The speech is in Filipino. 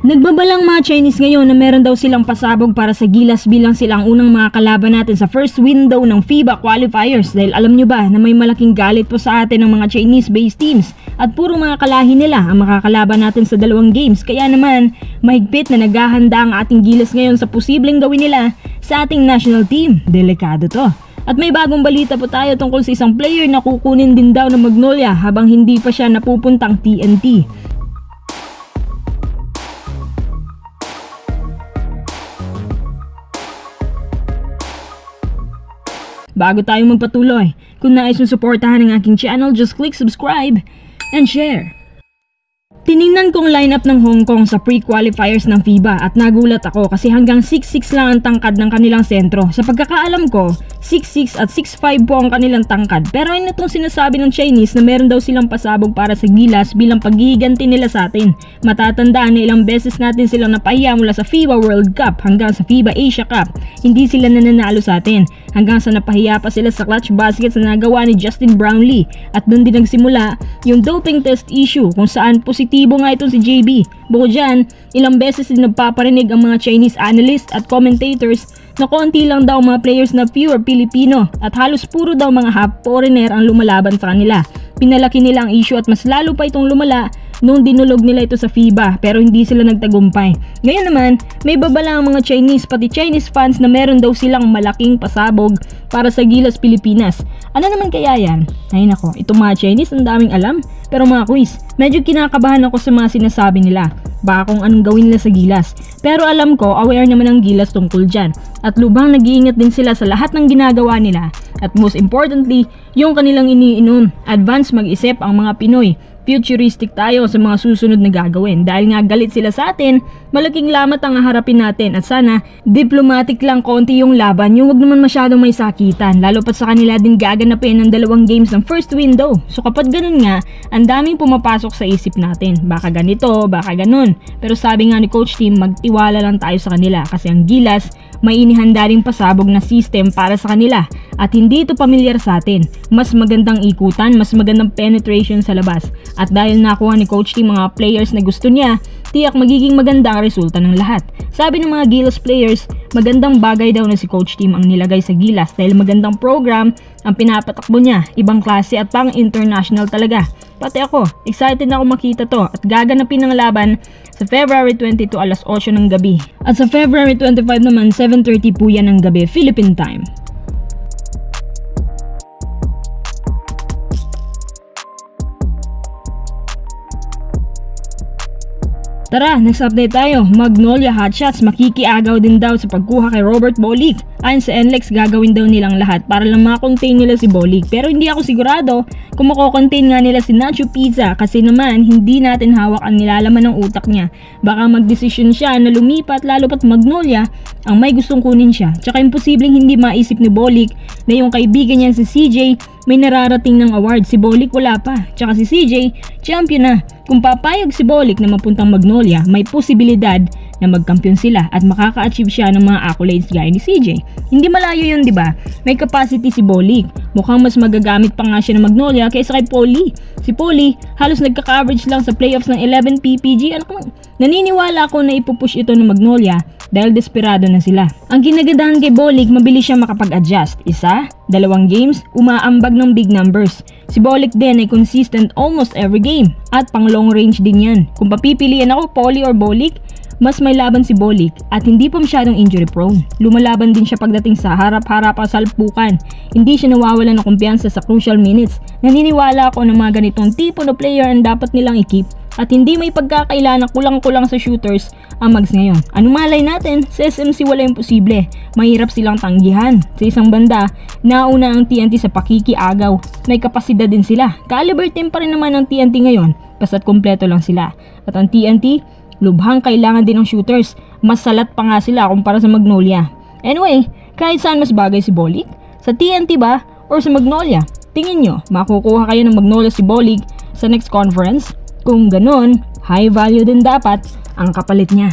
Nagbabalang mga Chinese ngayon na meron daw silang pasabog para sa Gilas bilang silang unang mga kalaban natin sa first window ng FIBA qualifiers dahil alam nyo ba na may malaking galit po sa atin ng mga Chinese-based teams at puro mga kalahi nila ang makakalaban natin sa dalawang games, kaya naman mahigpit na naghahanda ang ating Gilas ngayon sa posibleng gawin nila sa ating national team. Delikado to. At may bagong balita po tayo tungkol sa isang player na kukunin din daw ng Magnolia habang hindi pa siya napupuntang TNT. Bago tayo magpatuloy, kung nais mong suportahan ang aking channel, just click subscribe and share. Tiningnan kong lineup ng Hong Kong sa pre-qualifiers ng FIBA at nagulat ako kasi hanggang 6'6 lang ang tangkad ng kanilang sentro. Sa pagkakaalam ko, 6'6 at 6'5 po ang kanilang tangkad. Pero ano itong sinasabi ng Chinese na meron daw silang pasabog para sa Gilas bilang paghihiganti nila sa atin. Matatandaan na ilang beses natin silang napahiya mula sa FIBA World Cup hanggang sa FIBA Asia Cup. Hindi sila nananalo sa atin. Hanggang sa napahiya pa sila sa clutch baskets na nagawa ni Justin Brownlee. At doon din nagsimula yung doping test issue kung saan positibo nga itong si JB. Bukod dyan, ilang beses din nagpaparinig ang mga Chinese analysts at commentators na konti lang daw mga players na pure Filipino at halos puro daw mga half foreigner ang lumalaban sa kanila. Pinalaki nila ang issue at mas lalo pa itong lumala nung dinulog nila ito sa FIBA pero hindi sila nagtagumpay. Ngayon naman, may babala ang mga Chinese pati Chinese fans na meron daw silang malaking pasabog para sa Gilas Pilipinas. Ano naman kaya yan? Ay nako, itong mga Chinese ang daming alam. Pero mga quiz, medyo kinakabahan ako sa mga sinasabi nila. Baka kung anong gawin nila sa Gilas. Pero alam ko, aware naman ang Gilas tungkol dyan. At lubhang nag-iingat din sila sa lahat ng ginagawa nila. At most importantly, yung kanilang iniinom. Advance mag-isip ang mga Pinoy. Futuristic tayo sa mga susunod na gagawin. Dahil nga galit sila sa atin, malaking lamat ang harapin natin. At sana, diplomatic lang konti yung laban. Yung wag naman masyadong may sakitan. Lalo pa sa kanila din gaganapin ng 2 games ng first window. So kapag ganun nga, ang daming pumapasok sa isip natin. Baka ganito, baka ganun. Pero sabi nga ni Coach Tim, magtiwala lang tayo sa kanila. Kasi ang Gilas, may inihanda ring pasabog na system para sa kanila. At hindi ito pamilyar sa atin. Mas magandang ikutan, mas magandang penetration sa labas. At dahil nakuha ni Coach Tim mga players na gusto niya, tiyak magiging maganda ang resulta ng lahat. Sabi ng mga Gilas players, magandang bagay daw na si Coach Tim ang nilagay sa Gilas dahil magandang program ang pinapatakbo niya, ibang klase at pang international talaga. Pati ako, excited na ako makita to at gaganapin ng laban sa February 22 alas 8 ng gabi. At sa February 25 naman, 7:30 po yan ng gabi, Philippine time. Tara, next update tayo. Magnolia Hotshots makikiagaw din daw sa pagkuha kay Robert Bolick. Ayon sa NLEX, gagawin daw nilang lahat para lang makontain nila si Bolick. Pero hindi ako sigurado kung makokontain nga nila si Nacho Pizza kasi naman hindi natin hawak ang nilalaman ng utak niya. Baka magdesisyon siya na lumipat lalo pat Magnolia ang may gustong kunin siya. Tsaka imposibleng hindi maisip ni Bolick na yung kaibigan niya si CJ may nararating ng award. Si Bolick wala pa. Tsaka si CJ, champion na. Kung papayag si Bolick na mapuntang Magnolia, may posibilidad na magkampiyon sila at makaka-achieve siya ng mga accolades gaya ni CJ. Hindi malayo yun, di ba? May capacity si Bolick. Mukhang mas magagamit pa nga siya ng Magnolia kaysa kay Polly. Si Polly, halos nagka-coverage lang sa playoffs ng 11 PPG. Naniniwala ako na ipupush ito ng Magnolia dahil desperado na sila. Ang kinagandahan kay Bolick, mabilis siya makapag-adjust. 1, 2 games, umaambag ng big numbers. Si Bolick din ay consistent almost every game at pang long range din yan. Kung papipiliin ako, Polly or Bolick, mas may laban si Bolick at hindi pa masyadong injury prone. Lumalaban din siya pagdating sa harap-harap sa salpukan. Hindi siya nawawalan ng kumpiyansa sa crucial minutes. Naniniwala ako na mga ganitong tipo na player ang dapat nilang i-keep at hindi may pagkakaila na kulang-kulang sa shooters ang Mags ngayon. Ano malay natin, sa SMC wala imposible. Mahirap silang tanggihan. Sa isang banda, nauna ang TNT sa pakikiagaw. May kapasidad din sila. Caliber team pa rin naman ang TNT ngayon, basta't kompleto lang sila. At ang TNT, lubhang kailangan din ng shooters. Mas salat pa nga sila kumpara sa Magnolia. Anyway, kahit saan mas bagay si Bolick? Sa TNT ba? Or sa Magnolia? Tingin nyo, makukuha kayo ng Magnolia si Bolick sa next conference? Kung ganun, high value din dapat ang kapalit niya.